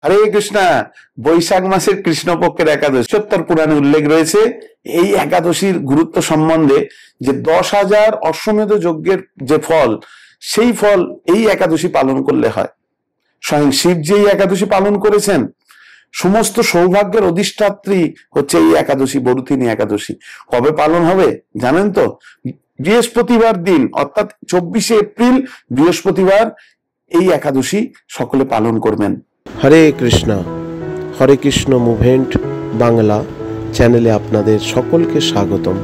হরে কৃষ্ণা। বৈশাখ মাসের কৃষ্ণপক্ষের একাদশী ৭০ পুরাণে উল্লেখ রয়েছে। এই একাদশীর গুরুত্ব সম্বন্ধে যে 10,000 অশ্বমেধ যজ্ঞের যে ফল, সেই ফল এই একাদশী পালন করলে হয়। স্বয়ং শিব যে এই একাদশী পালন করেছেন। সমস্ত সৌভাগ্যের অধিষ্ঠাত্রী হচ্ছে এই একাদশী, বরুথিনী একাদশী। কবে পালন হবে জানেন তো? বৃহস্পতিবার দিন, অর্থাৎ 24শে এপ্রিল বৃহস্পতিবার এই একাদশী সকলে পালন করবেন। হরে কৃষ্ণ মুভমেন্ট বাংলা চ্যানেলে আপনাদের সকলকে স্বাগতম।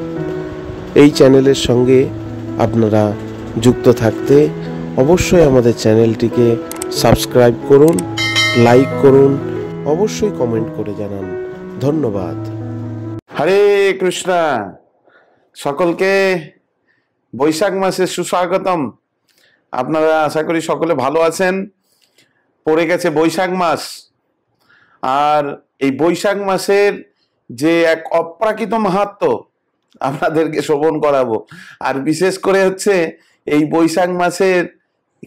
এই চ্যানেলের সঙ্গে আপনারা যুক্ত থাকতে অবশ্যই আমাদের চ্যানেলটিকে সাবস্ক্রাইব করুন, লাইক করুন, অবশ্যই কমেন্ট করে জানান। ধন্যবাদ। হরে কৃষ্ণা। সকলকে বৈশাখ মাসে সুস্বাগতম। আপনারা আশা করি সকলে ভালো আছেন। পড়ে গেছে বৈশাখ মাস, আর এই বৈশাখ মাসের যে এক অপ্রাকৃত মাহাত্ম্য আপনাদেরকে শ্রবণ করাবো। আর বিশেষ করে হচ্ছে এই বৈশাখ মাসের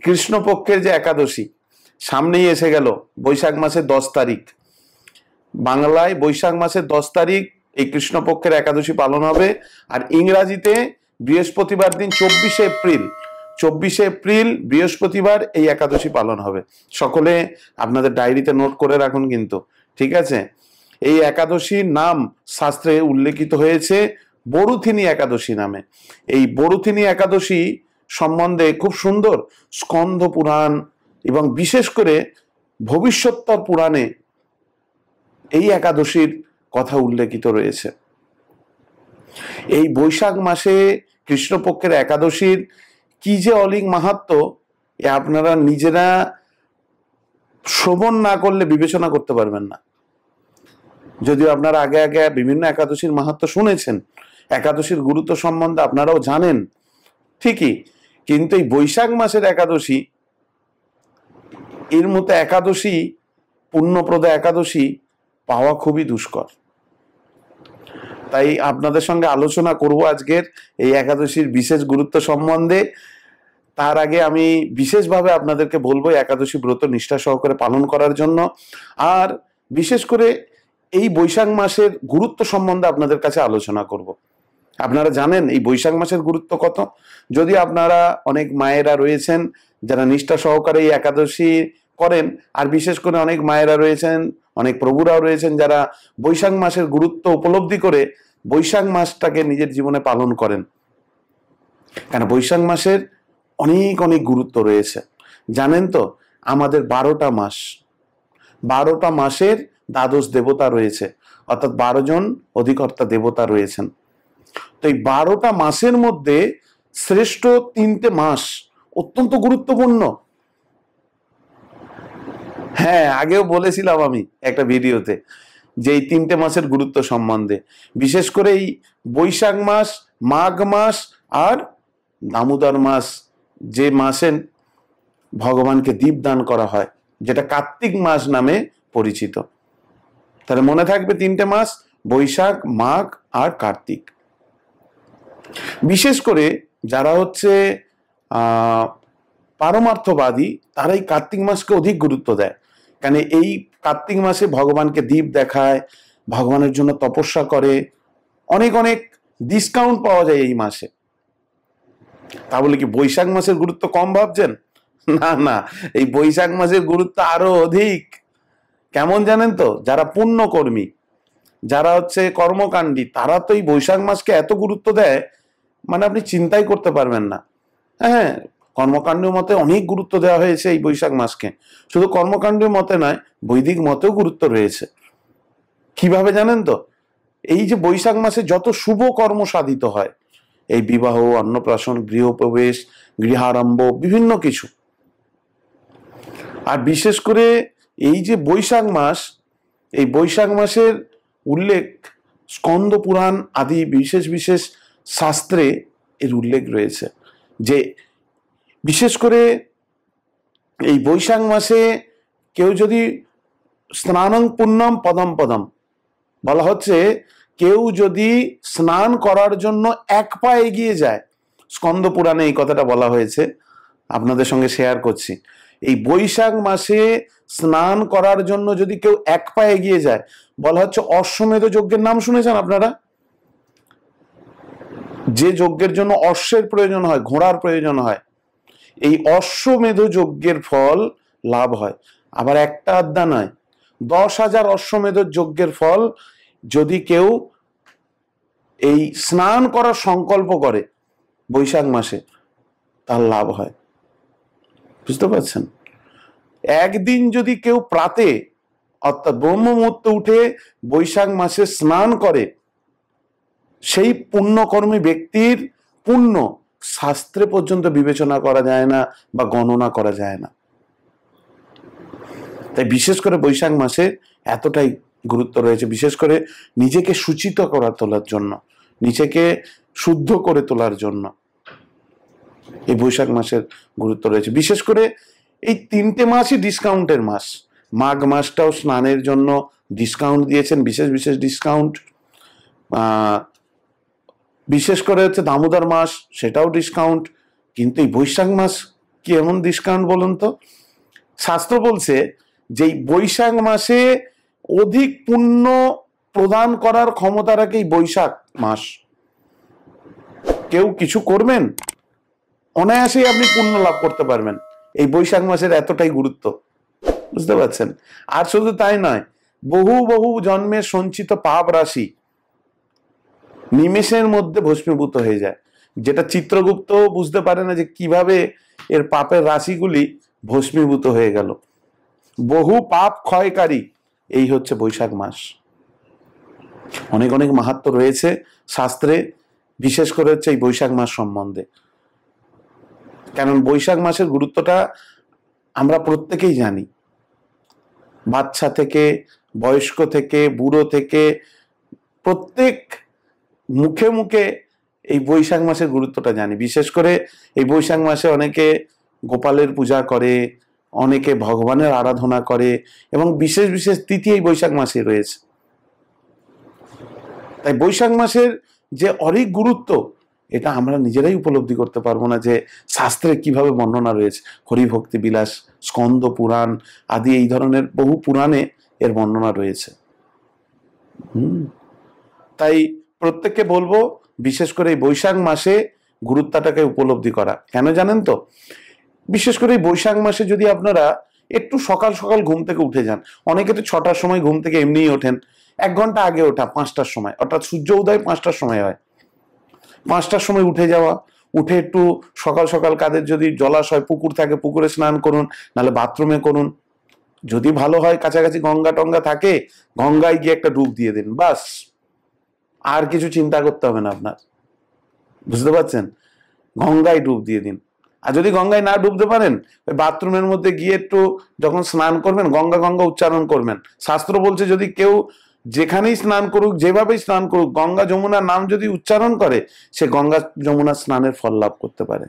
কৃষ্ণপক্ষের যে একাদশী সামনেই এসে গেল। বৈশাখ মাসের 10 তারিখ, বাংলায় বৈশাখ মাসের 10 তারিখ এই কৃষ্ণপক্ষের একাদশী পালন হবে। আর ইংরাজিতে বৃহস্পতিবার দিন 24শে এপ্রিল বৃহস্পতিবার এই একাদশী পালন হবে। সকলে আপনাদের ডায়েরিতে নোট করে রাখুন কিন্তু, ঠিক আছে? এই একাদশীর নাম শাস্ত্রে উল্লেখিত হয়েছে বরুথিনী একাদশী নামে। এই বরুথিনী একাদশী সম্বন্ধে খুব সুন্দর স্কন্ধ পুরাণ এবং বিশেষ করে ভবিষ্যৎতর পুরাণে এই একাদশীর কথা উল্লেখিত রয়েছে। এই বৈশাখ মাসে কৃষ্ণপক্ষের একাদশীর কি যে অলিক মাহাত্ম্য, আপনারা নিজেরা শ্রবণ না করলে বিবেচনা করতে পারবেন না। যদিও আপনারা আগে আগে বিভিন্ন একাদশীর মাহাত্ম্য শুনেছেন, একাদশীর গুরুত্ব সম্বন্ধে আপনারাও জানেন ঠিকই, কিন্তু এই বৈশাখ মাসের একাদশী, এর মতো একাদশী, পুণ্যপ্রদ একাদশী পাওয়া খুবই দুষ্কর। তাই আপনাদের সঙ্গে আলোচনা করব আজকের এই একাদশীর বিশেষ গুরুত্ব সম্বন্ধে। তার আগে আমি বিশেষভাবে আপনাদেরকে বলবো একাদশী ব্রত নিষ্ঠা সহকারে পালন করার জন্য। আর বিশেষ করে এই বৈশাখ মাসের গুরুত্ব সম্বন্ধে আপনাদের কাছে আলোচনা করব। আপনারা জানেন এই বৈশাখ মাসের গুরুত্ব কত? যদি আপনারা অনেক মায়েরা রয়েছেন যারা নিষ্ঠা সহকারে এই একাদশী করেন, আর বিশেষ করে অনেক মায়েরা রয়েছেন, অনেক প্রভুরাও রয়েছেন যারা বৈশাখ মাসের গুরুত্ব উপলব্ধি করে বৈশাখ মাসটাকে নিজের জীবনে পালন করেন। কেন বৈশাখ মাসের অনেক অনেক গুরুত্ব রয়েছে জানেন তো? আমাদের 12টা মাস, 12টা মাসের দ্বাদশ দেবতা রয়েছে, অর্থাৎ 12 জন অধিকর্তা দেবতা রয়েছেন। তো এই 12টা মাসের মধ্যে শ্রেষ্ঠ 3টে মাস অত্যন্ত গুরুত্বপূর্ণ। হ্যাঁ, আগেও বলেছিলাম আমি একটা ভিডিওতে যে এই 3টে মাসের গুরুত্ব সম্বন্ধে। বিশেষ করে এই বৈশাখ মাস, মাঘ মাস আর দামোদর মাস, যে মাসে ভগবানকে দীপদান করা হয়, যেটা কার্তিক মাস নামে পরিচিত। তাহলে মনে থাকবে 3টে মাস, বৈশাখ, মাঘ আর কার্তিক। বিশেষ করে যারা হচ্ছে পারমার্থবাদী, তারা এই কার্তিক মাসকে অধিক গুরুত্ব দেয়। কেন এই কার্তিক মাসে ভগবানকে দীপ দেখায়, ভগবানের জন্য তপস্যা করে, অনেক অনেক ডিসকাউন্ট পাওয়া যায় এই মাসে। তা বলে কি বৈশাখ মাসের গুরুত্ব কম ভাবছেন? না না, এই বৈশাখ মাসের গুরুত্ব আরো অধিক। কেমন জানেন তো? যারা পুণ্যকর্মী, যারা হচ্ছে কর্মকাণ্ডী, তারা তো এই বৈশাখ মাসকে এত গুরুত্ব দেয়, মানে আপনি চিন্তাই করতে পারবেন না। হ্যাঁ, কর্মকাণ্ডের মতে অনেক গুরুত্ব দেওয়া হয়েছে এই বৈশাখ মাসকে। শুধু কর্মকাণ্ডের মতে নয়, বৈদিক মতেও গুরুত্ব রয়েছে। কিভাবে জানেন তো? এই যে বৈশাখ মাসে যত শুভ কর্ম সাধিত হয়, এই বিবাহ, অন্নপ্রাশন, গৃহপ্রবেশ, গৃহারম্ভ, বিভিন্ন কিছু। আর বিশেষ করে এই যে বৈশাখ মাস, এই বৈশাখ মাসের উল্লেখ স্কন্দ পুরাণ আদি বিশেষ বিশেষ শাস্ত্রে এর উল্লেখ রয়েছে যে বিশেষ করে এই বৈশাখ মাসে কেউ যদি স্নানং পুণ্যম পদম পদম, বলা হচ্ছে কেউ যদি স্নান করার জন্য 1 পা এগিয়ে যায়, স্কন্দ পুরাণে এই কথাটা বলা হয়েছে, আপনাদের সঙ্গে শেয়ার করছি। এই বৈশাখ মাসে স্নান করার জন্য যদি কেউ এক পায়ে এগিয়ে যায়, বলা হচ্ছে অশ্বমেধ যজ্ঞের নাম শুনেছেন আপনারা? যে যজ্ঞের জন্য অশ্বের প্রয়োজন হয়, ঘোড়ার প্রয়োজন হয়, এই অশ্বমেধ যজ্ঞের ফল লাভ হয়। আবার একটা আধা নয়, 10,000 অশ্বমেধ যজ্ঞের ফল যদি কেউ এই স্নান করার সংকল্প করে বৈশাখ মাসে, তার লাভ হয়। বুঝতে পারছেন? একদিন যদি কেউ প্রাতে অর্থাৎ ব্রহ্ম মুহূর্তে উঠে বৈশাখ মাসে স্নান করে, সেই পুণ্যকর্মী ব্যক্তির পুণ্য শাস্ত্রে পর্যন্ত বিবেচনা করা যায় না বা গণনা করা যায় না। তাই বিশেষ করে বৈশাখ মাসে এতটাই গুরুত্ব রয়েছে, বিশেষ করে নিজেকে শুচিত করা তোলার জন্য, নিজেকে শুদ্ধ করে তোলার জন্য এই বৈশাখ মাসের গুরুত্ব রয়েছে। বিশেষ করে এই 3টে মাসই ডিসকাউন্টের মাস। মাঘ মাসটাও স্নানের জন্য ডিসকাউন্ট দিয়েছেন, বিশেষ বিশেষ ডিসকাউন্ট। বিশেষ করে হচ্ছে দামোদর মাস, সেটাও ডিসকাউন্ট। কিন্তু এই বৈশাখ মাস কি এমন ডিসকাউন্ট বলুন তো? শাস্ত্র বলছে যে বৈশাখ মাসে অধিক পুণ্য প্রদান করার ক্ষমতা রাখে এই বৈশাখ মাস। কেউ কিছু করবেন, অনায়াসেই আপনি পুণ্য লাভ করতে পারবেন। এই বৈশাখ মাসের এতটাই গুরুত্ব, বুঝতে পারছেন? আর শুধু তাই নয়, বহু বহু জন্মের সঞ্চিত পাপ রাশি নিমেষের মধ্যে ভস্মীভূত হয়ে যায়, যেটা চিত্রগুপ্ত বুঝতে পারে না যে কিভাবে এর পাপের রাশিগুলি ভস্মীভূত হয়ে গেল। বহু পাপ ক্ষয়কারী এই হচ্ছে বৈশাখ মাস। অনেক অনেক মাহাত্ম্য রয়েছে শাস্ত্রে, বিশেষ করে হচ্ছে এই বৈশাখ মাস সম্বন্ধে। কারণ বৈশাখ মাসের গুরুত্বটা আমরা প্রত্যেকেই জানি, বাচ্চা থেকে বয়স্ক থেকে বুড়ো থেকে প্রত্যেক মুখে মুখে এই বৈশাখ মাসের গুরুত্বটা জানি। বিশেষ করে এই বৈশাখ মাসে অনেকে গোপালের পূজা করে, অনেকে ভগবানের আরাধনা করে, এবং বিশেষ বিশেষ তিথি এই বৈশাখ মাসে রয়েছে। তাই বৈশাখ মাসের যে অনেক গুরুত্ব, এটা আমরা নিজেরাই উপলব্ধি করতে পারবো না যে শাস্ত্রে কিভাবে বর্ণনা রয়েছে। হরিভক্তি বিলাস, স্কন্দ পুরাণ আদি এই ধরনের বহু পুরাণে এর বর্ণনা রয়েছে। তাই প্রত্যেককে বলবো বিশেষ করে এই বৈশাখ মাসে গুরুত্বটাকে উপলব্ধি করা। কেন জানেন তো? বিশেষ করে এই বৈশাখ মাসে যদি আপনারা একটু সকাল সকাল ঘুম থেকে উঠে যান, অনেকে তো 6টার সময় ঘুম থেকে এমনিই ওঠেন, 1 ঘন্টা আগে ওঠা 5টার সময়, অর্থাৎ সূর্য উদয় 5টার সময় হয়, 5টার সময় উঠে যাওয়া, উঠে একটু সকাল সকাল কাদের যদি জলাশয় পুকুর থাকে পুকুরে স্নান করুন, নাহলে বাথরুমে করুন। যদি ভালো হয় কাছাকাছি গঙ্গা টঙ্গা থাকে, গঙ্গায় গিয়ে একটা ডুব দিয়ে দিন, বাস। আর কিছু চিন্তা করতে হবে না আপনার, বুঝতে পারছেন? গঙ্গায় ডুব দিয়ে দিন। আর যদি গঙ্গায় না ডুবতে পারেন, ওই বাথরুমের মধ্যে গিয়ে একটু যখন স্নান করবেন গঙ্গা গঙ্গা উচ্চারণ করবেন। শাস্ত্র বলছে যদি কেউ যেখানেই স্নান করুক, যেভাবেই স্নান করুক, গঙ্গা যমুনার নাম যদি উচ্চারণ করে, সে গঙ্গা যমুনার স্নানের ফল লাভ করতে পারে।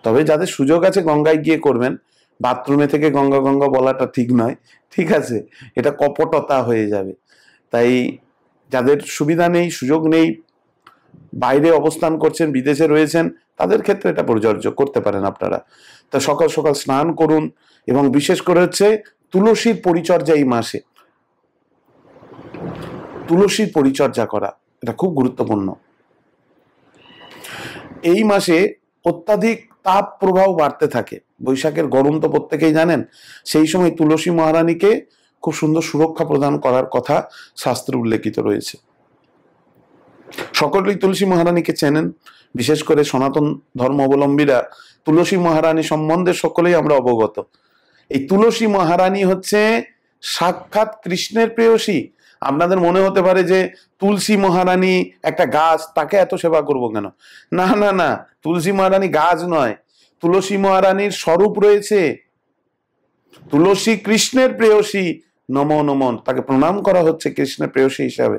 তবে যাদের সুযোগ আছে গঙ্গায় গিয়ে করবেন, বাথরুমে থেকে গঙ্গা গঙ্গা বলাটা ঠিক নয়, ঠিক আছে? এটা কপটতা হয়ে যাবে। তাই যাদের সুবিধা নেই, সুযোগ নেই, বাইরে অবস্থান করছেন, বিদেশে রয়েছেন, তাদের ক্ষেত্রে এটা প্রযোজ্য করতে পারেন আপনারা। তা সকাল সকাল স্নান করুন, এবং বিশেষ করে হচ্ছে তুলসীর পরিচর্যা এই মাসে, তুলসীর পরিচর্যা করা এটা খুব গুরুত্বপূর্ণ। এই মাসে অত্যাধিক তাপ প্রবাহ বাড়তে থাকে, বৈশাখের গরম তো প্রত্যেকেই জানেন। সেই সময় তুলসী মহারানীকে খুব সুন্দর সুরক্ষা প্রদান করার কথা শাস্ত্রে উল্লেখিত রয়েছে। সকলেই তুলসী মহারানীকে চেনেন, বিশেষ করে সনাতন ধর্মাবলম্বীরা তুলসী মহারানী সম্বন্ধে সকলেই আমরা অবগত। এই তুলসী মহারানী হচ্ছে সাক্ষাৎ কৃষ্ণের প্রেয়সী। আপনাদের মনে হতে পারে যে তুলসী মহারানী একটা গাছ, তাকে এত সেবা করব কেন? না না না, তুলসী মহারানী গাছ নয়, তুলসী মহারানীর স্বরূপ রয়েছে। তুলসী কৃষ্ণের প্রেয়সী, নমো নমন, তাকে প্রণাম করা হচ্ছে কৃষ্ণের প্রেয়সী হিসাবে।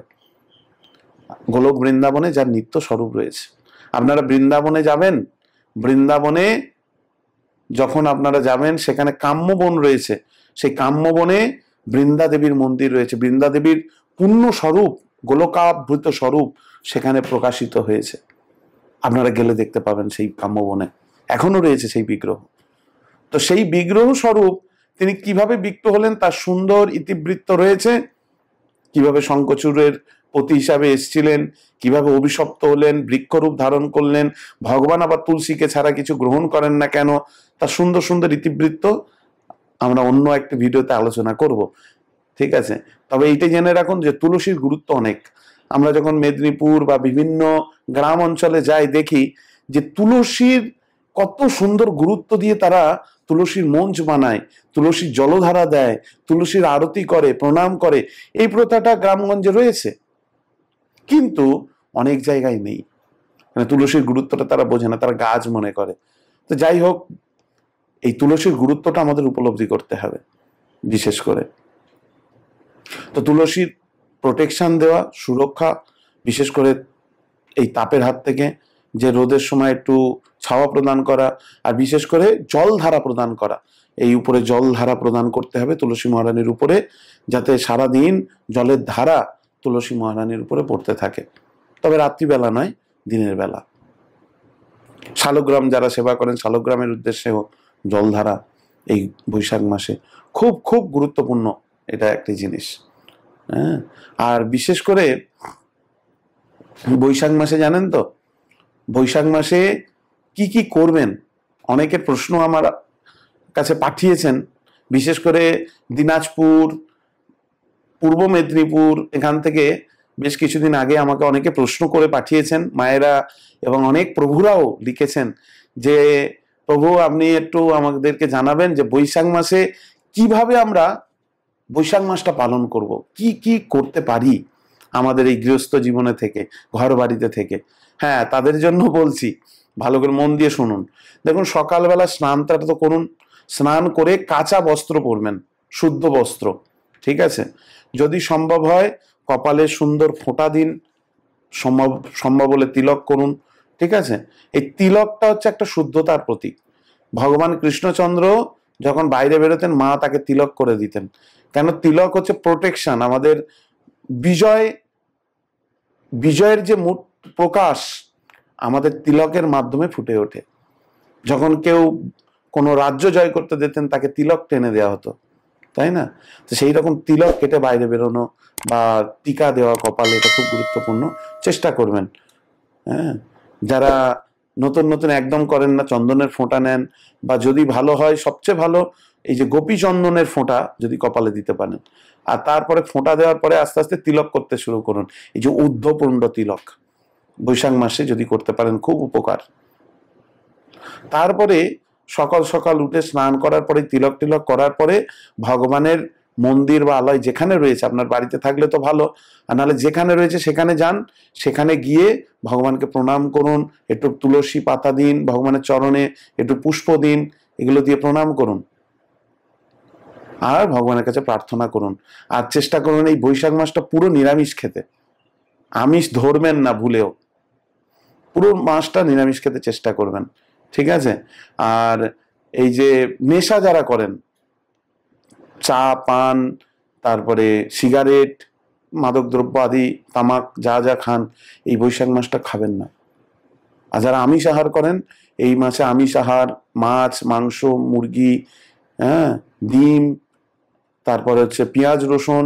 গোলক বৃন্দাবনে যার নিত্য স্বরূপ রয়েছে। আপনারা বৃন্দাবনে যাবেন, বৃন্দাবনে যখন আপনারা যাবেন সেখানে কাম্যবন রয়েছে, সেই কাম্যবনে বৃন্দা দেবীর মন্দির রয়েছে। বৃন্দা দেবীর পূর্ণ স্বরূপ, গোলকাবৃত স্বরূপ সেখানে প্রকাশিত হয়েছে। আপনারা গেলে দেখতে পাবেন সেই কাম্যবনে এখনো রয়েছে সেই বিগ্রহ। তো সেই বিগ্রহ স্বরূপ তিনি কিভাবে বিক্ত হলেন তার সুন্দর ইতিবৃত্ত রয়েছে। কিভাবে শঙ্খচূড়ের পতি হিসাবে এসেছিলেন, কিভাবে অভিশপ্ত হলেন, বৃক্ষরূপ ধারণ করলেন, ভগবান আবার তুলসীকে ছাড়া কিছু গ্রহণ করেন না কেন, তার সুন্দর সুন্দর ইতিবৃত্ত আমরা অন্য একটি ভিডিওতে আলোচনা করব। ঠিক আছে, তবে এইটা জেনে রাখুন যে তুলসীর গুরুত্ব অনেক। আমরা যখন মেদিনীপুর বা বিভিন্ন গ্রাম অঞ্চলে যাই দেখি যে তুলসীর কত সুন্দর গুরুত্ব দিয়ে তারা তুলসীর মঞ্চ বানায়, তুলসীর জলধারা দেয়, তুলসীর আরতি করে, প্রণাম করে। এই প্রথাটা গ্রামগঞ্জে রয়েছে, কিন্তু অনেক জায়গায় নেই। মানে তুলসীর গুরুত্বটা তারা বোঝে না, তারা গাছ মনে করে। তো যাই হোক, এই তুলসীর গুরুত্বটা আমাদের উপলব্ধি করতে হবে বিশেষ করে। তো তুলসীর প্রোটেকশন দেওয়া, সুরক্ষা, বিশেষ করে এই তাপের হাত থেকে, যে রোদের সময় একটু ছাওয়া প্রদান করা, আর বিশেষ করে জলধারা প্রদান করা। এই উপরে জলধারা প্রদান করতে হবে তুলসী মহারানীর উপরে, যাতে সারাদিন জলের ধারা তুলসী মহারানীর উপরে পড়তে থাকে। তবে রাত্রিবেলা নয়, দিনের বেলা। শালগ্রাম যারা সেবা করেন, শালগ্রামের উদ্দেশ্যেও জলধারা এই বৈশাখ মাসে খুব খুব গুরুত্বপূর্ণ এটা একটি জিনিস। হ্যাঁ, আর বিশেষ করে বৈশাখ মাসে জানেন তো, বৈশাখ মাসে কি কি করবেন, অনেকের প্রশ্ন আমার কাছে পাঠিয়েছেন। বিশেষ করে দিনাজপুর, পূর্ব মেদিনীপুর, এখান থেকে বেশ কিছুদিন আগে আমাকে অনেকে প্রশ্ন করে পাঠিয়েছেন মায়েরা, এবং অনেক প্রভুরাও লিখেছেন যে প্রভু আপনি একটু আমাদেরকে জানাবেন যে বৈশাখ মাসে কিভাবে আমরা বৈশাখ মাসটা পালন করব, কি কি করতে পারি আমাদের এই গৃহস্থ জীবনে থেকে, ঘর বাড়িতে থেকে। হ্যাঁ, তাদের জন্য বলছি, ভালো করে মন দিয়ে শুনুন। দেখুন, সকালবেলা স্নানটা তো করুন, স্নান করে কাঁচা বস্ত্র পরবেন, শুদ্ধ বস্ত্র। ঠিক আছে, যদি সম্ভব হয় কপালে সুন্দর ফোঁটা দিন, সম্ভব হলে তিলক করুন। ঠিক আছে, এই তিলকটা হচ্ছে একটা শুদ্ধতার প্রতীক। ভগবান কৃষ্ণচন্দ্র যখন বাইরে বেরোতেন, মা তাকে তিলক করে দিতেন। কেন? তিলক হচ্ছে প্রোটেকশন, আমাদের বিজয়ের যে মূল প্রকাশ আমাদের তিলকের মাধ্যমে ফুটে ওঠে। যখন কেউ কোনো রাজ্য জয় করতে দিতেন, তাকে তিলক টেনে দেওয়া হতো, তাই না? তো সেই রকম তিলক কেটে বাইরে বেরোনো বা টিকা দেওয়া কপালে, এটা খুব গুরুত্বপূর্ণ। চেষ্টা করবেন। হ্যাঁ, যারা নতুন নতুন একদম করেন না, চন্দনের ফোঁটা নেন, বা যদি ভালো হয় সবচেয়ে ভালো এই যে গোপী চন্দনের ফোঁটা যদি কপালে দিতে পারেন, আর তারপরে ফোঁটা দেওয়ার পরে আস্তে আস্তে তিলক করতে শুরু করুন। এই যে ঊর্ধ্বপুণ্ড তিলক বৈশাখ মাসে যদি করতে পারেন, খুব উপকার। তারপরে সকাল সকাল উঠে স্নান করার পরে, তিলক টিলক করার পরে, ভগবানের মন্দির বা আলয় যেখানে রয়েছে, আপনার বাড়িতে থাকলে তো ভালো, আর নাহলে যেখানে রয়েছে সেখানে যান। সেখানে গিয়ে ভগবানকে প্রণাম করুন, একটু তুলসী পাতা দিন, ভগবানের চরণে একটু পুষ্প দিন, এগুলো দিয়ে প্রণাম করুন, আর ভগবানের কাছে প্রার্থনা করুন। আর চেষ্টা করুন এই বৈশাখ মাসটা পুরো নিরামিষ খেতে। আমিষ ধরবেন না ভুলেও, পুরো মাসটা নিরামিষ খেতে চেষ্টা করবেন। ঠিক আছে, আর এই যে নেশা যারা করেন, চা পান, তারপরে সিগারেট, মাদক দ্রব্য আদি, তামাক যা যা খান, এই বৈশাখ মাসটা খাবেন না। আর যারা আমিষ আহার করেন, এই মাসে আমিষ আহার, মাছ, মাংস, মুরগি, হ্যাঁ, ডিম, তারপরে হচ্ছে পেঁয়াজ, রসুন,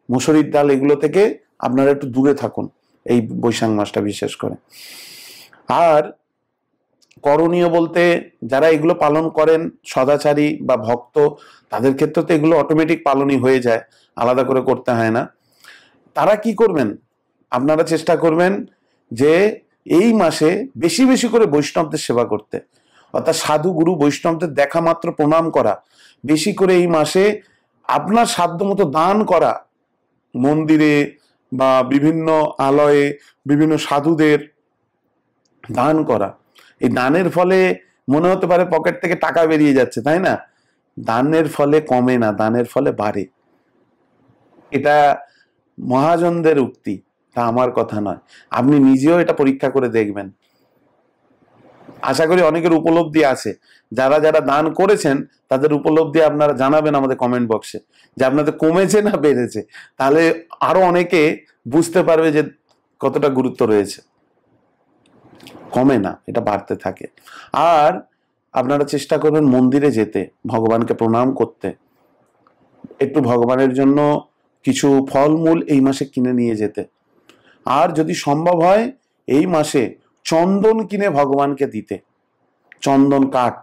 মুসুরির ডাল, এগুলো থেকে আপনারা একটু দূরে থাকুন এই বৈশাখ মাসটা বিশেষ করে। আর করণীয় বলতে, যারা এগুলো পালন করেন, সদাচারী বা ভক্ত, তাদের ক্ষেত্রে তো এগুলো অটোমেটিক পালনই হয়ে যায়, আলাদা করে করতে হয় না। তারা কি করবেন, আপনারা চেষ্টা করবেন যে এই মাসে বেশি বেশি করে বৈষ্ণবদের সেবা করতে, অর্থাৎ সাধু গুরু বৈষ্ণবদের দেখা মাত্র প্রণাম করা, বেশি করে এই মাসে আপনার সাধ্য মতো দান করা, মন্দিরে বা বিভিন্ন আলয়ে বিভিন্ন সাধুদের দান করা। এই দানের ফলে মনে হতে পারে পকেট থেকে টাকা বেরিয়ে যাচ্ছে, তাই না? দানের ফলে কমে না, দানের ফলে বাড়ে। এটা মহাজনদের উক্তি, তা আমার কথা নয়। আপনি নিজেও এটা পরীক্ষা করে দেখবেন। আশা করি অনেকের উপলব্ধি আছে। যারা যারা দান করেছেন তাদের উপলব্ধি আপনারা জানাবেন আমাদের কমেন্ট বক্সে, যে আপনাদের কমেছে না বেড়েছে। তাহলে আরো অনেকে বুঝতে পারবে যে কতটা গুরুত্ব রয়েছে। কমে না, এটা বাড়তে থাকে। আর আপনারা চেষ্টা করবেন মন্দিরে যেতে, ভগবানকে প্রণাম করতে, একটু ভগবানের জন্য কিছু ফলমূল এই মাসে কিনে নিয়ে যেতে। আর যদি সম্ভব হয় এই মাসে চন্দন কিনে ভগবানকে দিতে, চন্দন কাঠ,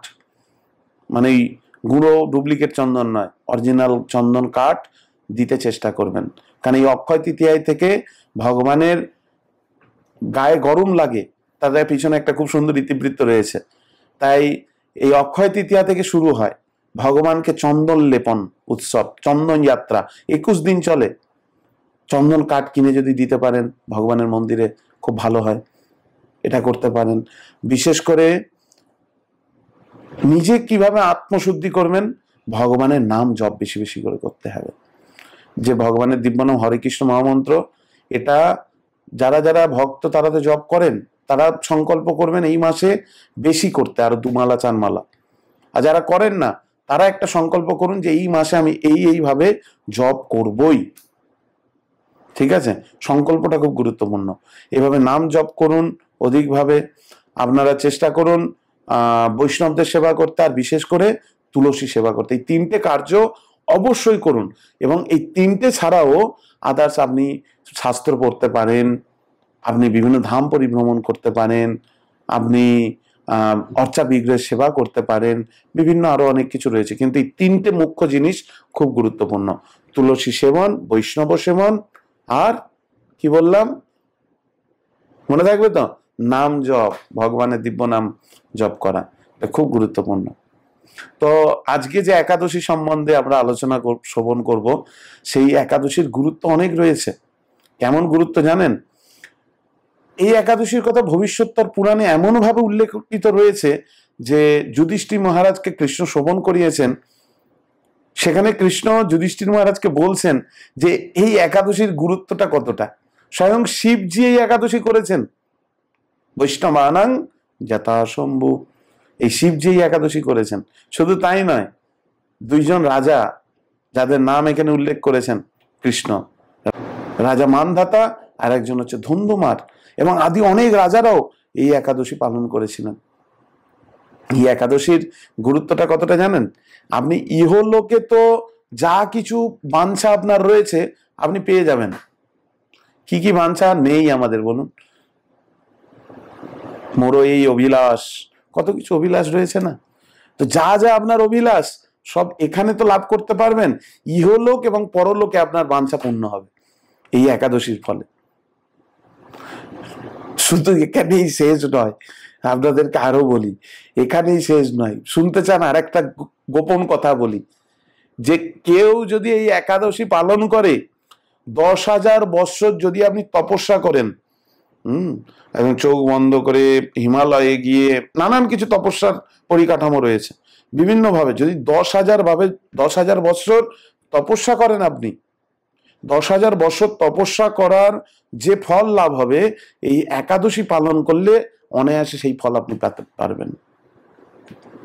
মানে এই গুঁড়ো ডুপ্লিকেট চন্দন নয়, অরিজিনাল চন্দন কাঠ দিতে চেষ্টা করবেন। কারণ এই অক্ষয় তৃতীয়ায় থেকে ভগবানের গায়ে গরম লাগে, তাদের পিছনে একটা খুব সুন্দর ইতিবৃত্ত রয়েছে। তাই এই অক্ষয় তৃতীয়া থেকে শুরু হয় ভগবানকে চন্দন লেপন উৎসব, চন্দন যাত্রা, 21 দিন চলে। চন্দন কাঠ কিনে যদি দিতে পারেন ভগবানের মন্দিরে খুব ভালো হয়, এটা করতে পারেন। বিশেষ করে নিজে কিভাবে আত্মশুদ্ধি করবেন, ভগবানের নাম জপ বেশি বেশি করে করতে হবে। যে ভগবানের দিব্য নাম হরে কৃষ্ণ মহামন্ত্র, এটা যারা যারা ভক্ত তারা তো জপ করেন, তারা সংকল্প করবেন এই মাসে বেশি করতে, আরো 2 মালা 4 মালা। আর যারা করেন না তারা একটা সংকল্প করুন যে এই মাসে আমি এইভাবে জপ করবই। ঠিক আছে, সংকল্পটা খুব গুরুত্বপূর্ণ। এভাবে নাম জপ করুন অধিকভাবে। আপনারা চেষ্টা করুন বৈষ্ণবদের সেবা করতে, আর বিশেষ করে তুলসী সেবা করতে। এই 3টে কার্য অবশ্যই করুন। এবং এই 3টে ছাড়াও আদার্স আপনি শাস্ত্র পড়তে পারেন, আপনি বিভিন্ন ধাম পরিভ্রমণ করতে পারেন, আপনি অর্চা বিগ্রহের সেবা করতে পারেন, বিভিন্ন আরো অনেক কিছু রয়েছে। কিন্তু এই 3টে মুখ্য জিনিস খুব গুরুত্বপূর্ণ: তুলসী সেবন, বৈষ্ণব সেবন, আর কি বললাম মনে থাকবে তো? নাম জপ, ভগবানের দিব্য নাম জপ করা, এটা খুব গুরুত্বপূর্ণ। তো আজকে যে একাদশী সম্বন্ধে আমরা আলোচনা শ্রবণ করব, সেই একাদশীর গুরুত্ব অনেক রয়েছে। কেমন গুরুত্ব জানেন? এই একাদশীর কথা ভবিষ্যৎতর পুরাণে এমন ভাবে উল্লেখিত রয়েছে যে যুধিষ্ঠির মহারাজকে কৃষ্ণ শ্রবণ করিয়েছেন। সেখানে কৃষ্ণ যুধিষ্ঠির মহারাজকে বলছেন যে এই একাদশীর গুরুত্বটা কতটা। স্বয়ং শিবজি এই একাদশী করেছেন, বৈষ্ণবানাং যথাশম্ভু, এই শিবজি এই একাদশী করেছেন। শুধু তাই নয়, 2 জন রাজা যাদের নাম এখানে উল্লেখ করেছেন কৃষ্ণ, রাজা মানধাতা আর একজন হচ্ছে ধুন্ধুমার, এবং আদি অনেক রাজারাও এই একাদশী পালন করেছিলেন। এই একাদশীর গুরুত্বটা কতটা জানেন? আপনি ইহলোকে তো যা কিছু বাঞ্ছা আপনার রয়েছে আপনি পেয়ে যাবেন। কি কি বাঞ্ছা নেই আমাদের বলুন? মোরো এই অভিলাষ, কত কিছু অভিলাষ রয়েছে না? তো যা যা আপনার অভিলাষ সব এখানে তো লাভ করতে পারবেন। ইহলোক এবং পরলোকে আপনার বাঞ্ছা পূর্ণ হবে এই একাদশীর ফলে। শুধু এখানেই শেষ নয়, আপনাদেরকে আরো বলি, এখানেই শেষ নয়। শুনতে চান আর একটা গোপন কথা বলি, যে কেউ যদি এই একাদশী পালন করে 10,000 বৎসর যদি আপনি তপস্যা করেন, এবং চোখ বন্ধ করে হিমালয়ে গিয়ে নানান কিছু তপস্যার পরিকাঠামো রয়েছে বিভিন্ন ভাবে, যদি 10,000 বৎসর তপস্যা করেন আপনি, 10,000 বছর তপস্যা করার যে ফল লাভ হবে এই একাদশী পালন করলে অনায়াসে সেই ফল আপনি পেতে পারবেন।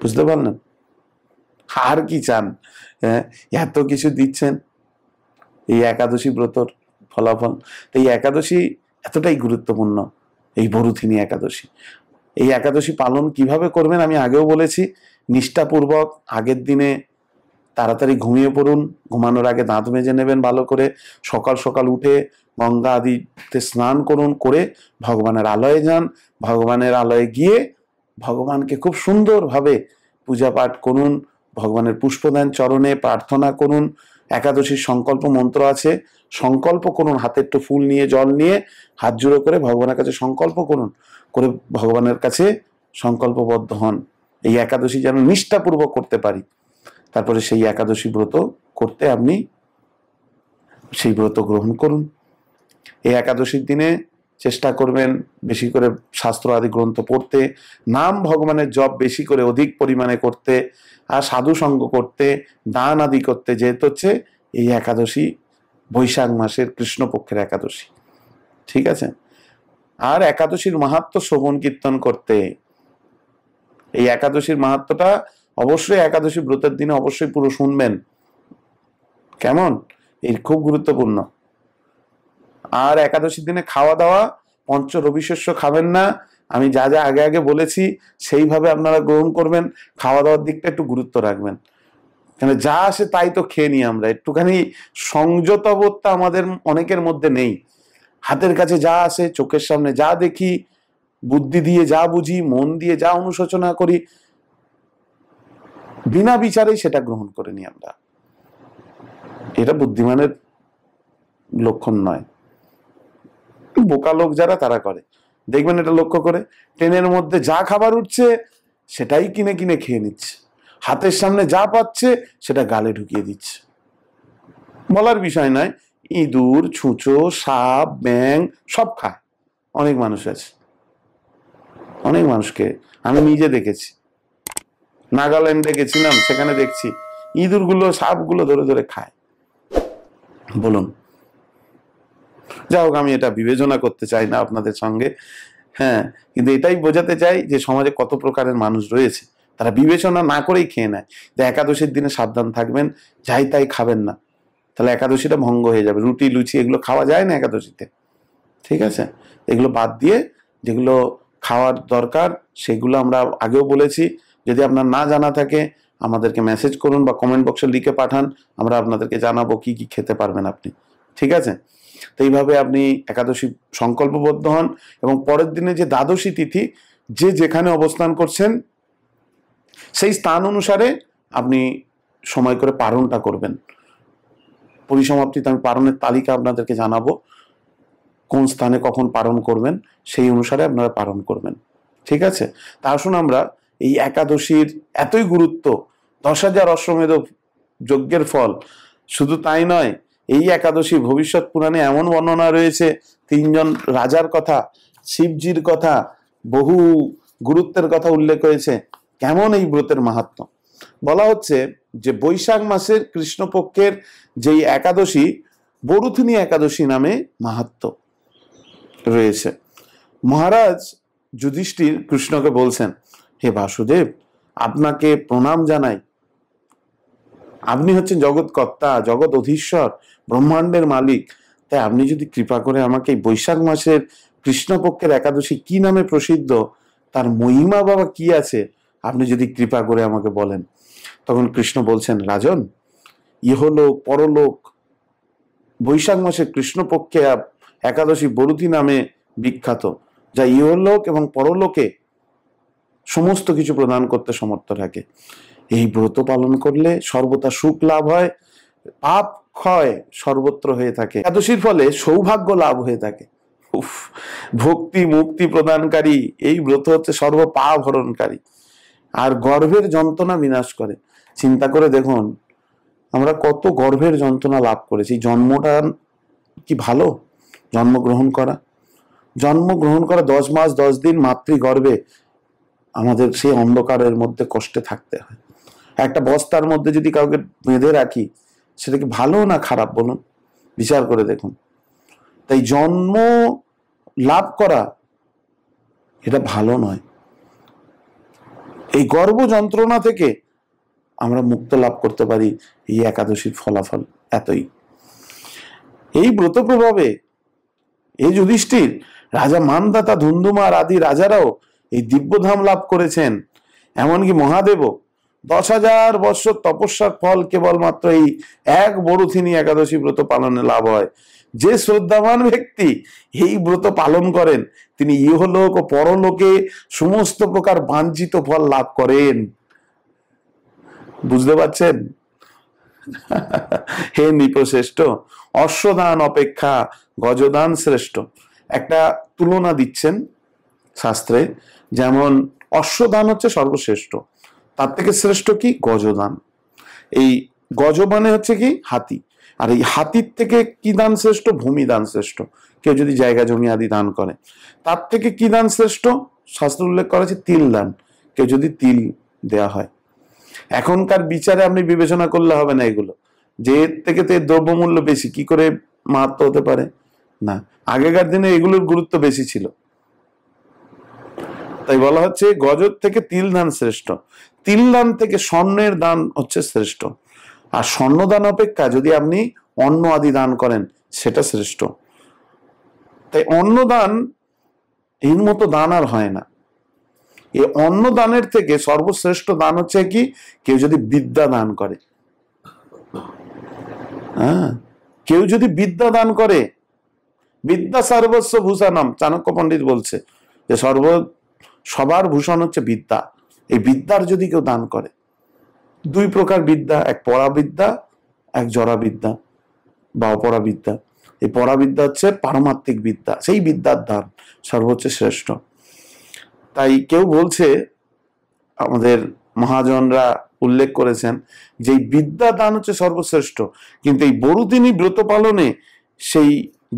বুঝতে পারলেন? আর কি চান? এত কিছু দিচ্ছেন এই একাদশী ব্রতর ফলাফল। এই একাদশী এতটাই গুরুত্বপূর্ণ, এই বরুথিনী একাদশী। এই একাদশী পালন কিভাবে করবেন আমি আগেও বলেছি। নিষ্ঠাপূর্বক আগের দিনে তাড়াতাড়ি ঘুমিয়ে পড়ুন, ঘুমানোর আগে দাঁত মেজে নেবেন ভালো করে, সকাল সকাল উঠে গঙ্গা আদিতে স্নান করুন, করে ভগবানের আলয়ে যান। ভগবানের আলয়ে গিয়ে ভগবানকে খুব সুন্দরভাবে পূজা পাঠ করুন, ভগবানের পুষ্প দেন চরণে, প্রার্থনা করুন। একাদশীর সংকল্প মন্ত্র আছে, সংকল্প করুন, হাতে একটু ফুল নিয়ে জল নিয়ে হাত জোড়ো করে ভগবানের কাছে সংকল্প করুন, করে ভগবানের কাছে সংকল্পবদ্ধ হন এই একাদশী যেন নিষ্ঠাপূর্বক করতে পারি। তারপরে সেই একাদশী ব্রত করতে আপনি সেই ব্রত গ্রহণ করুন। এই একাদশীর দিনে চেষ্টা করবেন বেশি করে শাস্ত্র আদি গ্রন্থ পড়তে, নাম ভগবানের জপ বেশি করে অধিক পরিমাণে করতে, আর সাধু সঙ্গ করতে, দান আদি করতে, যেহেতু হচ্ছে এই একাদশী বৈশাখ মাসের কৃষ্ণপক্ষের একাদশী। ঠিক আছে? আর একাদশীর মাহাত্ম্য শ্রবণ কীর্তন করতে, এই একাদশীর মাহাত্ম্যটা অবশ্যই একাদশী ব্রতের দিনে অবশ্যই পুরো শুনবেন। কেমন? এই খুব গুরুত্বপূর্ণ। আর একাদশীর দিনে খাওয়া দাওয়া, পঞ্চ রবি শস্য খাবেন না, আমি যা যা আগে আগে বলেছি সেইভাবে আপনারা গ্রহণ করবেন, খাওয়া দাওয়ার দিকটা একটু গুরুত্ব রাখবেন। কেন যা আসে তাই তো খেয়ে নিই আমরা, একটুখানি সংযতবোধটা আমাদের অনেকের মধ্যে নেই। হাতের কাছে যা আসে, চোখের সামনে যা দেখি, বুদ্ধি দিয়ে যা বুঝি, মন দিয়ে যা অনুশোচনা করি, বিনা বিচারেই সেটা গ্রহণ করে নিই আমরা। এটা বুদ্ধিমানের লক্ষণ নয়। বোকা লোক যারা তারা করে, দেখবেন এটা লক্ষ্য করে, ট্রেনের মধ্যে যা খাবার উঠছে সেটাই কিনে কিনে খেয়ে নিচ্ছে, হাতের সামনে যা পাচ্ছে সেটা গালে ঢুকিয়ে দিচ্ছে। বলার বিষয় নয়, ইঁদুর, ছুঁচো, সাপ, ব্যাঙ সব খায়। অনেক মানুষ আছে, অনেক মানুষকে আমি নিজে দেখেছি। নাগাল্যান্ডে গেছিলাম, সেখানে দেখছি ইঁদুরগুলো, সাপগুলো ধরে ধরে খায়। বলুন, যাই হোক, আমি এটা বিবেচনা করতে চাই না আপনাদের সঙ্গে, হ্যাঁ, কিন্তু এটাই বোঝাতে চাই যে সমাজে কত প্রকারের মানুষ রয়েছে, তারা বিবেচনা না করেই খেয়ে নেয়। যে একাদশীর দিনে সাবধান থাকবেন, যাই তাই খাবেন না, তাহলে একাদশীটা ভঙ্গ হয়ে যাবে। রুটি, লুচি এগুলো খাওয়া যায় না একাদশীতে, ঠিক আছে? এগুলো বাদ দিয়ে যেগুলো খাওয়ার দরকার সেগুলো আমরা আগেও বলেছি। যদি আপনার না জানা থাকে আমাদেরকে মেসেজ করুন বা কমেন্ট বক্সে লিখে পাঠান, আমরা আপনাদেরকে জানাবো কি কি খেতে পারবেন আপনি, ঠিক আছে? তো এইভাবে আপনি একাদশী সংকল্পবদ্ধ হন, এবং পরের দিনে যে দ্বাদশী তিথি, যে যেখানে অবস্থান করছেন সেই স্থান অনুসারে আপনি সময় করে পালনটা করবেন। পরিসমাপ্তিতে আমি পালনের তালিকা আপনাদেরকে জানাবো, কোন স্থানে কখন পালন করবেন সেই অনুসারে আপনারা পালন করবেন, ঠিক আছে? তা আসুন আমরা এই একাদশীর এতই গুরুত্ব, 10,000 অশ্বমেধ যজ্ঞের ফল, শুধু তাই নয়, এই একাদশী ভবিষ্যৎ পুরাণে এমন বর্ণনা রয়েছে, 3 জন রাজার কথা, শিবজির কথা, বহু গুরুত্বের কথা উল্লেখ হয়েছে। কেমন এই ব্রতের মাহাত্ম্য? বলা হচ্ছে যে বৈশাখ মাসের কৃষ্ণপক্ষের যেই একাদশী, বরুথিনী একাদশী নামে মাহাত্ম্য রয়েছে। মহারাজ যুধিষ্ঠির কৃষ্ণকে বলছেন, হে বাসুদেব, আপনাকে প্রণাম জানাই, আপনি হচ্ছেন জগৎ কর্তা, জগৎ অধীশ্বর, ব্রহ্মাণ্ডের মালিক। তাই আপনি যদি কৃপা করে আমাকে এই বৈশাখ মাসের কৃষ্ণপক্ষের একাদশী কি নামে প্রসিদ্ধ, তার মহিমা বাবা কি আছে, আপনি যদি কৃপা করে আমাকে বলেন। তখন কৃষ্ণ বলছেন, রাজন, ইহলোক পরলোক বৈশাখ মাসের কৃষ্ণপক্ষে একাদশী বরুথী নামে বিখ্যাত, যা ইহলোক এবং পরলোকে সমস্ত কিছু প্রদান করতে সমর্থ থাকে। এই ব্রত পালন করলে সর্বদা সুখ লাভ হয়, পাপ ক্ষয় সর্বত্র হয়ে থাকে, একাদশীর ফলে সৌভাগ্য লাভ হয়ে থাকে। ভক্তি মুক্তি প্রদানকারী এই ব্রত হচ্ছে সর্ব পাপ হরণকারী, আর গর্ভের যন্ত্রণা বিনাশ করে। চিন্তা করে দেখুন, আমরা কত গর্ভের যন্ত্রণা লাভ করেছি। জন্মটা কি ভালো? জন্মগ্রহণ করা 10 মাস 10 দিন মাতৃগর্ভে আমাদের সেই অন্ধকারের মধ্যে কষ্টে থাকতে হয়। একটা বস্তার মধ্যে যদি কাউকে বেঁধে রাখি, সেটা কি ভালো না খারাপ বলুন? বিচার করে দেখুন। তাই জন্ম লাভ করা এটা ভালো নয়। এই গর্ভ যন্ত্রণা থেকে আমরা মুক্ত লাভ করতে পারি এই একাদশীর ফলাফল এতই। এই ব্রত প্রভাবে এই যুধিষ্ঠির, রাজা মানদাতা, ধুন্ধুমার আদি রাজারাও এই দিব্যধাম লাভ করেছেন। এমনকি মহাদেবও 10,000 বৎসর তপস্যার ফল কেবলমাত্র এই এক বরুথিনী একাদশী ব্রত পালনে লাভ হয়। যে শ্রদ্ধাবান ব্যক্তি এই ব্রত পালন করেন, তিনি ইহলোক ও পরলোকে সমস্ত প্রকার বাঞ্ছিত ফল লাভ করেন। বুঝতে পারছেন? হে নৃপশ্রেষ্ঠ, অশ্বদান অপেক্ষা গজদান শ্রেষ্ঠ। একটা তুলনা দিচ্ছেন শাস্ত্রে, যেমন অশ্বদান হচ্ছে সর্বশ্রেষ্ঠ, তার থেকে শ্রেষ্ঠ কি? গজদান। এই গজ মানে হচ্ছে কি? হাতি। আর এই হাতির থেকে কি দান শ্রেষ্ঠ? ভূমি দান শ্রেষ্ঠ। কেউ যদি জায়গা জমি আদি দান করে, তার থেকে কি দান শ্রেষ্ঠ? শাস্ত্র উল্লেখ করা আছে তিল দান, কেউ যদি তিল দেয়া হয়। এখনকার বিচারে আপনি বিবেচনা করলে হবে না এগুলো, যে এর থেকে তো এর দ্রব্যমূল্য বেশি, কি করে মাহাত্ম্য হতে পারে না। আগেকার দিনে এগুলোর গুরুত্ব বেশি ছিল। তাই বলা হচ্ছে গজর থেকে তিল দান শ্রেষ্ঠ, তিল দান থেকে স্বর্ণের দান হচ্ছে শ্রেষ্ঠ, আর স্বর্ণদান অপেক্ষা যদি আপনি অন্ন আদি দান করেন সেটা শ্রেষ্ঠ। তাই অন্নদান এর মতো দান আর হয় না। এই অন্ন দানের থেকে সর্বশ্রেষ্ঠ দান হচ্ছে কি, কেউ যদি বিদ্যা দান করে। হ্যাঁ, কেউ যদি বিদ্যা দান করে, বিদ্যা সর্বস্ব ভূষণম, চাণক্য পণ্ডিত বলছে যে সবার ভূষণ হচ্ছে বিদ্যা। এই বিদ্যার যদি কেউ দান করে, দুই প্রকার বিদ্যা, এক পরাবিদ্যা, এক জড়াবিদ্যা বা অপরাবিদ্যা। এই পরাবিদ্যা হচ্ছে পারমাত্মিক বিদ্যা, সেই বিদ্যার দান সর্বোচ্চ শ্রেষ্ঠ। তাই কেউ বলছে, আমাদের মহাজনরা উল্লেখ করেছেন যে বিদ্যা দান হচ্ছে সর্বশ্রেষ্ঠ, কিন্তু এই বড়দিনী ব্রত পালনে সেই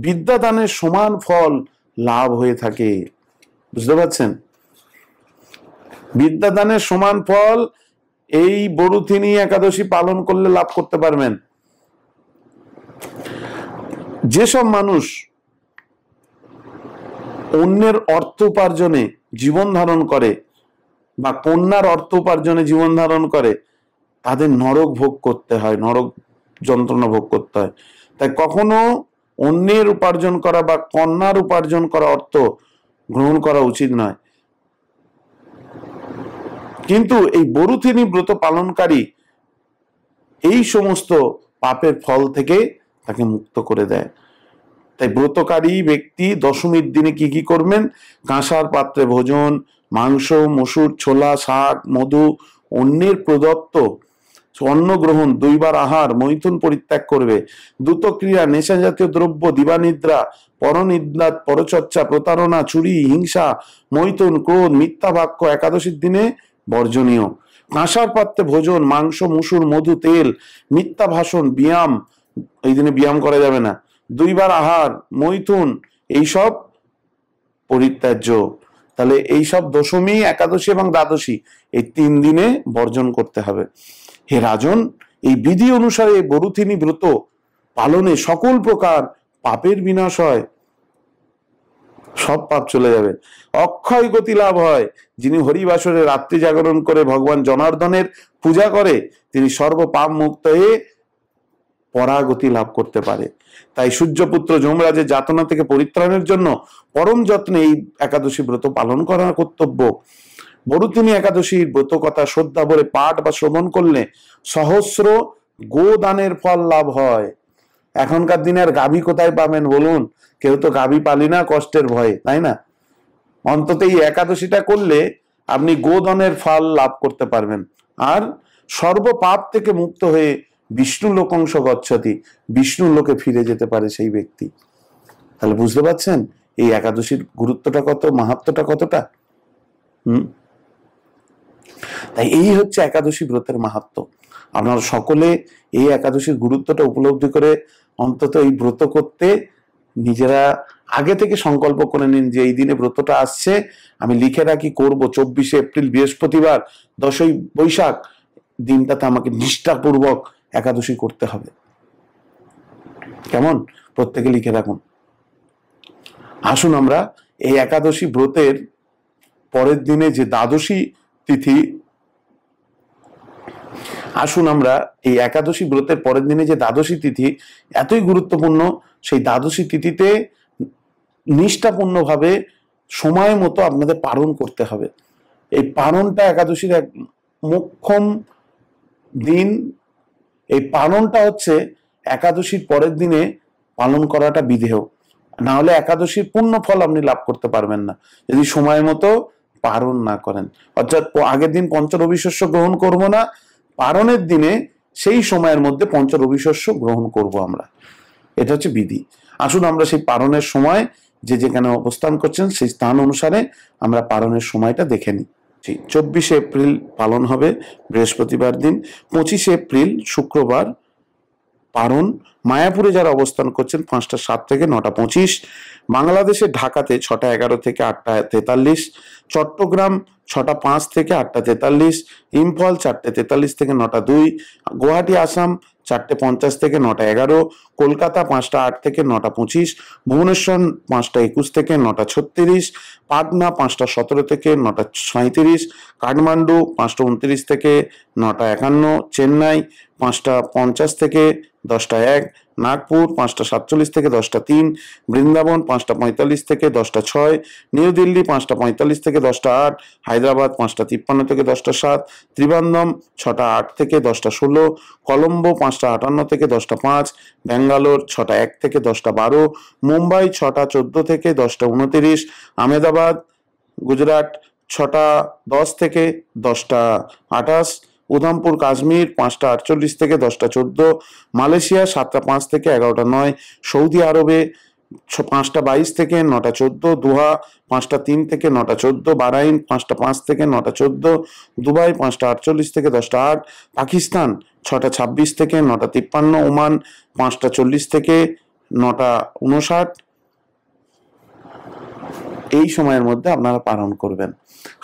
বিদ্যা দানের সমান ফল লাভ হয়ে থাকে। বুঝতে পারছেন? বিদ্যা দানের সমান ফল এই বড়দিনী একাদশী পালন করলে লাভ করতে পারবেন। যেসব মানুষ অন্যের অর্থ উপার্জনে জীবন ধারণ করে বা কন্যার অর্থ উপার্জনে জীবন ধারণ করে, তাদের নরক ভোগ করতে হয়, নরক যন্ত্রণা ভোগ করতে হয়। তাই কখনো অন্যের উপার্জন করা বা কন্যার উপার্জন করা অর্থ গ্রহণ করা উচিত নয়। কিন্তু এই বরুথিনী ব্রত পালনকারী এই সমস্ত পাপের ফল থেকে তাকে মুক্ত করে দেয়। তাই ব্রতকারী ব্যক্তি দশমীর দিনে কি কি করবেন? কাঁসার পাত্রে ভোজন, মাংস, মসুর, ছোলা, শাক, মধু, অন্যের প্রদত্ত অন্ন গ্রহণ, 2 বার আহার, মৈথুন পরিত্যাগ করবে। দ্রুত ক্রিয়া, নেশা জাতীয় দ্রব্য, দিবানিদ্রা, পরনিদ্রা, পরচর্চা, প্রতারণা, চুরি, হিংসা, মৈথুন, ক্রোধ, মিথ্যা বাক্য একাদশীর দিনে বর্জনীয়। কাঁসার পাত্রে ভোজন, মাংস, মসুর, মধু, তেল, মিথ্যা ভাষণ, ব্যায়াম, এই দিনে ব্যায়াম করা যাবে না। 2 বার আহার, মৈথুন, এইসব পরিত্যাজ্য। তাহলে এইসব দশমী, একাদশী এবং দ্বাদশী এই 3 দিনে বর্জন করতে হবে। হে রাজন, এই বিধি অনুসারে বরুথিনী ব্রত পালনে সকল প্রকার পাপের বিনাশ হয়, সব পাপ চলে যাবে, অক্ষয় গতি লাভ হয়। যিনি হরিবাসরে রাত্রি জাগরণ করে ভগবান জনার্দনের পূজা করে, তিনি সর্ব পাপ মুক্ত হয়ে পরাগতি লাভ করতে পারে। তাই সূর্যপুত্র যমরাজের যাতনা থেকে পরিত্রাণের জন্য পরম যত্নে এই একাদশী ব্রত পালন করা কর্তব্য। বরুথিনী একাদশীর ব্রত কথা শ্রদ্ধা ভরে পাঠ বা শ্রবণ করলে সহস্র গোদানের ফল লাভ হয়। এখনকার দিনে আর গাভী কোথায় পাবেন বলুন? কেউ তো গাভী পালি না কষ্টের ভয়ে, তাই না? অন্তত এই একাদশীটা করলে আপনি গোদানের ফল লাভ করতে পারবেন, আর সর্ব পাপ থেকে মুক্ত হয়ে বিষ্ণু লোকংশ গচ্ছতি, বিষ্ণু লোকে ফিরে যেতে পারে সেই ব্যক্তি। তাহলে বুঝতে পারছেন এই একাদশীর গুরুত্বটা কত, মাহাত্ম্যটা কতটা। তাই এই হচ্ছে একাদশী ব্রতের মাহাত্ম্য। আপনারা সকলে এই একাদশীর গুরুত্বটা উপলব্ধি করে অন্তত এই ব্রত করতে নিজেরা আগে থেকে সংকল্প করে নিন যে এই দিনে ব্রতটা আসছে, আমি লিখে রাখি করব। 24শে এপ্রিল বৃহস্পতিবার, 10ই বৈশাখ দিনটাতে আমাকে নিষ্ঠাপূর্বক একাদশী করতে হবে। কেমন? প্রত্যেকে লিখে রাখুন। আসুন আমরা এই একাদশী ব্রতের পরের দিনে যে দ্বাদশী তিথি, আসুন আমরা এই একাদশী ব্রতের পরের দিনে যে দ্বাদশী তিথি এতই গুরুত্বপূর্ণ, সেই দ্বাদশী তিথিতে নিষ্ঠাপূর্ণভাবে সময় মতো আপনাদের পালন করতে হবে। এই পালনটা একাদশীর এক মোক্ষম দিন। এই পালনটা হচ্ছে একাদশীর পরের দিনে পালন করাটা বিধেয়, না হলে একাদশীর পূর্ণ ফল আপনি লাভ করতে পারবেন না যদি সময় মতো পালন না করেন। অর্থাৎ আগের দিন পঞ্চরবি শস্য গ্রহণ করব না, পালনের দিনে সেই সময়ের মধ্যে পঞ্চরবি শস্য গ্রহণ করব আমরা। এটা হচ্ছে বিধি। আসুন আমরা সেই পালনের সময় যে যেখানে অবস্থান করছেন সেই স্থান অনুসারে আমরা পালনের সময়টা দেখে নিই। 24শে এপ্রিল পালন হবে বৃহস্পতিবার দিন, 25শে এপ্রিল শুক্রবার পালন। মায়াপুরে যারা অবস্থান করছেন 5টা 7 থেকে 9টা 25, বাংলাদেশের ঢাকাতে 6টা 11 থেকে 8টা 43, চট্টগ্রাম 6টা 5 থেকে 8টা 43, ইম্ফল 4টে 43 থেকে 9টা 2, গুয়াহাটি আসাম 4টে 50 থেকে 9টা 11, কলকাতা 5টা 8 থেকে 9টা 25, ভুবনেশ্বর 5টা 21 থেকে 9টা 36, পাটনা 5টা 17 থেকে 9টা 37, কাঠমান্ডু 5টা 29 থেকে 9টা 51, চেন্নাই 5টা 50 থেকে 10টা 1, নাগপুর 5:47 থেকে 10:03, বৃন্দাবন 5:45 থেকে 10:06, নিউ দিল্লি 5:45 থেকে 10:08, হায়দ্রাবাদ 5:53 থেকে 10:07, ত্রিবান্দম 6:08 থেকে 10:16, কলম্বো 5:58 থেকে 10:05, ব্যাঙ্গালোর 6:01 থেকে 10:12, মুম্বাই 6:14 থেকে 10:29, আহমেদাবাদ গুজরাট 6:10 থেকে 10:28, উধামপুর কাশ্মীর 5:48 থেকে 10:14, মালয়েশিয়া 7:05 থেকে 11:09, সৌদি আরবে 5:22 থেকে 9:14, দোহা 5:03 থেকে 9:14, বাহরাইন 5:05 থেকে 9:14, দুবাই 5:48 থেকে 10:08, পাকিস্তান 6:26 থেকে 9:53, ওমান 5:40 থেকে 9:59। এই সময়ের মধ্যে আপনারা পালন করবেন।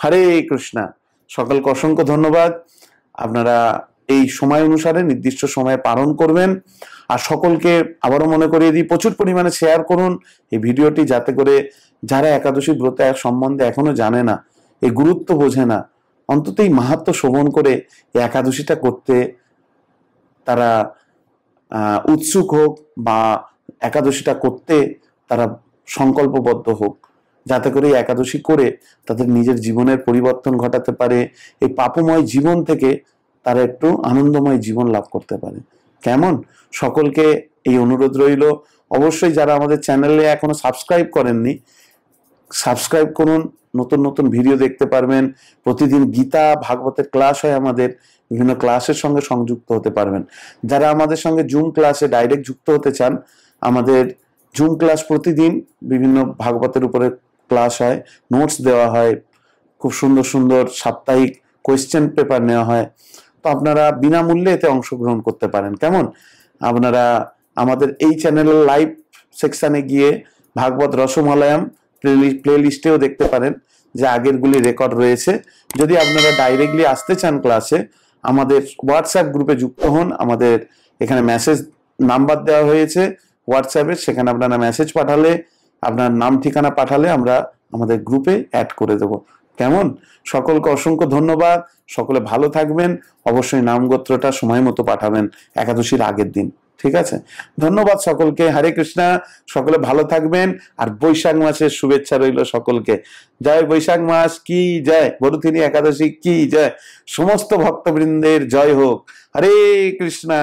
হরে কৃষ্ণা। সকলকে অসংখ্য ধন্যবাদ। আপনারা এই সময় অনুসারে নির্দিষ্ট সময়ে পালন করবেন। আর সকলকে আবারও মনে করিয়ে দিই, প্রচুর পরিমাণে শেয়ার করুন এই ভিডিওটি, যাতে করে যারা একাদশী ব্রত সম্বন্ধে এখনো জানে না, এই গুরুত্ব বোঝে না, অন্তত এই মাহাত্ম্য শ্রবণ করে এই একাদশীটা করতে তারা উৎসুক হোক, বা একাদশীটা করতে তারা সংকল্পবদ্ধ হোক, যাতে করে একাদশী করে তাদের নিজের জীবনের পরিবর্তন ঘটাতে পারে, এই পাপময় জীবন থেকে তারা একটু আনন্দময় জীবন লাভ করতে পারে। কেমন? সকলকে এই অনুরোধ রইল। অবশ্যই যারা আমাদের চ্যানেলে এখনো সাবস্ক্রাইব করেননি, সাবস্ক্রাইব করুন, নতুন নতুন ভিডিও দেখতে পারবেন। প্রতিদিন গীতা ভাগবতের ক্লাস হয়, আমাদের বিভিন্ন ক্লাসের সঙ্গে সংযুক্ত হতে পারবেন। যারা আমাদের সঙ্গে জুম ক্লাসে ডাইরেক্ট যুক্ত হতে চান, আমাদের জুম ক্লাস প্রতিদিন বিভিন্ন ভাগবতের উপরে ক্লাস হয়, নোটস দেওয়া হয়, খুব সুন্দর সুন্দর সাপ্তাহিক কোয়েশ্চেন পেপার নেওয়া হয়। তো আপনারা বিনামূল্যে এতে অংশগ্রহণ করতে পারেন। কেমন? আপনারা আমাদের এই চ্যানেলের লাইভ সেকশনে গিয়ে ভাগবত রসমালয়াম প্লে লিস্টেও দেখতে পারেন যে আগেরগুলি রেকর্ড রয়েছে। যদি আপনারা ডাইরেক্টলি আসতে চান ক্লাসে, আমাদের হোয়াটসঅ্যাপ গ্রুপে যুক্ত হন। আমাদের এখানে মেসেজ নাম্বার দেওয়া হয়েছে হোয়াটসঅ্যাপে, সেখানে আপনারা মেসেজ পাঠালে, আপনার নাম ঠিকানা পাঠালে আমরা আমাদের গ্রুপে অ্যাড করে দেব। কেমন? সকলকে অসংখ্য ধন্যবাদ। সকলে ভালো থাকবেন। অবশ্যই নাম গোত্রটা সময় মতো পাঠাবেন একাদশীর আগের দিন। ঠিক আছে? ধন্যবাদ সকলকে। হরে কৃষ্ণা। সকলে ভালো থাকবেন। আর বৈশাখ মাসের শুভেচ্ছা রইল সকলকে। জয় বৈশাখ মাস কি জয়, বরুথিনী একাদশী কি জয়, সমস্ত ভক্তবৃন্দের জয় হোক। হরে কৃষ্ণা।